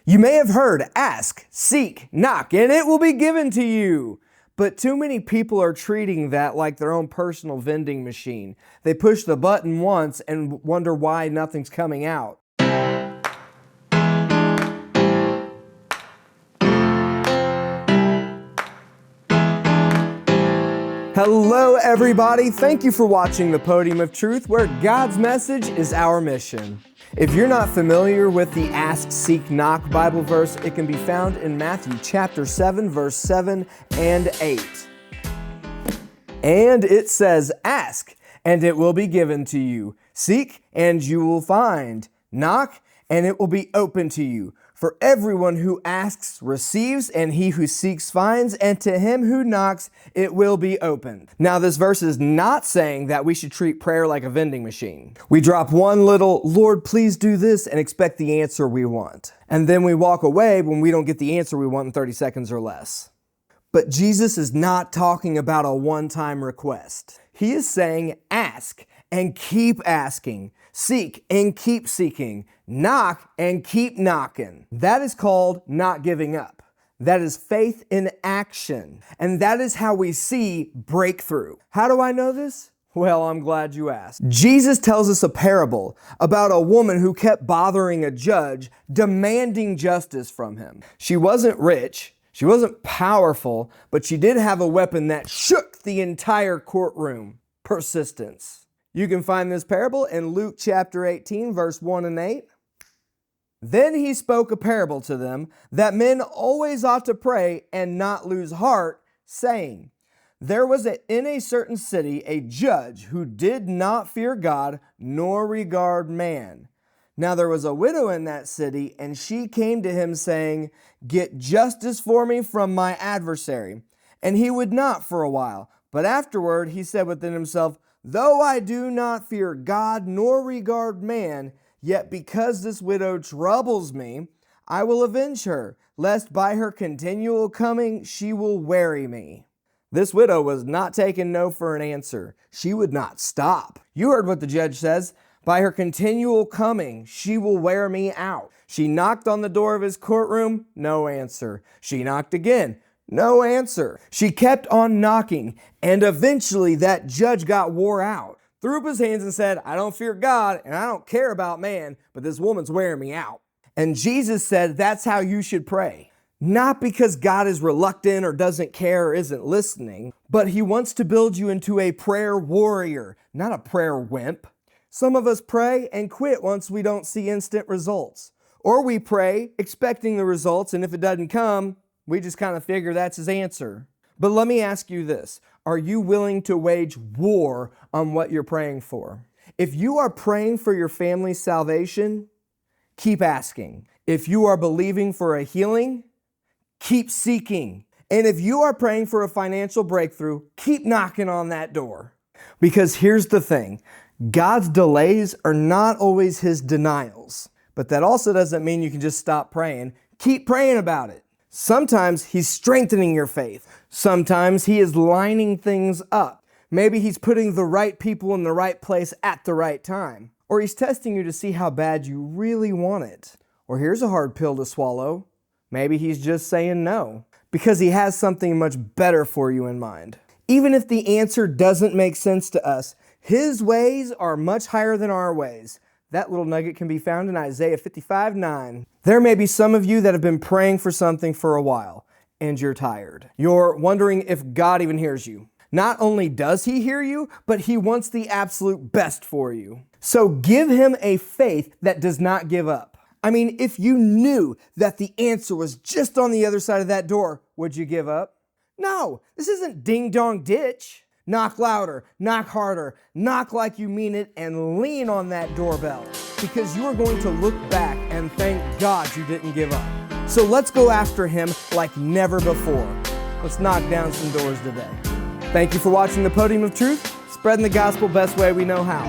You may have heard, ask, seek, knock, and it will be given to you. But too many people are treating that like their own personal vending machine. They push the button once and wonder why nothing's coming out. Hello everybody, thank you for watching the Podium of Truth, where God's message is our mission. If you're not familiar with the Ask, Seek, Knock Bible verse, it can be found in Matthew chapter 7, verse 7 and 8. And it says, ask, and it will be given to you. Seek, and you will find. Knock, and it will be open to you. For everyone who asks receives, and he who seeks finds, and to him who knocks it will be opened. Now this verse is not saying that we should treat prayer like a vending machine. We drop one little, Lord please do this, and expect the answer we want. And then we walk away when we don't get the answer we want in 30 seconds or less. But Jesus is not talking about a one-time request. He is saying ask and keep asking. Seek and keep seeking. Knock and keep knocking. That is called not giving up. That is faith in action. And that is how we see breakthrough. How do I know this? Well, I'm glad you asked. Jesus tells us a parable about a woman who kept bothering a judge, demanding justice from him. She wasn't rich. She wasn't powerful, but she did have a weapon that shook the entire courtroom. Persistence. You can find this parable in Luke chapter 18, verse 1 and 8. Then he spoke a parable to them that men always ought to pray and not lose heart, saying, There was in a certain city a judge who did not fear God nor regard man. Now there was a widow in that city, and she came to him saying, Get justice for me from my adversary. And he would not for a while. But afterward he said within himself, Though I do not fear God nor regard man, yet because this widow troubles me, I will avenge her, lest by her continual coming she will weary me. This widow was not taking no for an answer. She would not stop. You heard what the judge says. By her continual coming, she will wear me out. She knocked on the door of his courtroom, no answer. She knocked again. No answer. She kept on knocking, and eventually that judge got wore out, threw up his hands and said, I don't fear God and I don't care about man, but this woman's wearing me out. And Jesus said that's how you should pray. Not because God is reluctant or doesn't care or isn't listening, but he wants to build you into a prayer warrior, not a prayer wimp. Some of us pray and quit once we don't see instant results. Or we pray expecting the results, and if it doesn't come, we just kind of figure that's his answer. But let me ask you this. Are you willing to wage war on what you're praying for? If you are praying for your family's salvation, keep asking. If you are believing for a healing, keep seeking. And if you are praying for a financial breakthrough, keep knocking on that door. Because here's the thing. God's delays are not always his denials. But that also doesn't mean you can just stop praying. Keep praying about it. Sometimes he's strengthening your faith. Sometimes he is lining things up. Maybe he's putting the right people in the right place at the right time. Or he's testing you to see how bad you really want it. Or here's a hard pill to swallow. Maybe he's just saying no, because he has something much better for you in mind. Even if the answer doesn't make sense to us, his ways are much higher than our ways. That little nugget can be found in Isaiah 55:9. There may be some of you that have been praying for something for a while, and you're tired. You're wondering if God even hears you. Not only does he hear you, but he wants the absolute best for you. So give him a faith that does not give up. I mean, if you knew that the answer was just on the other side of that door, would you give up? No, this isn't ding-dong ditch. Knock louder, knock harder, knock like you mean it, and lean on that doorbell, because you are going to look back and thank God you didn't give up. So let's go after him like never before. Let's knock down some doors today. Thank you for watching the Podium of Truth, spreading the gospel best way we know how.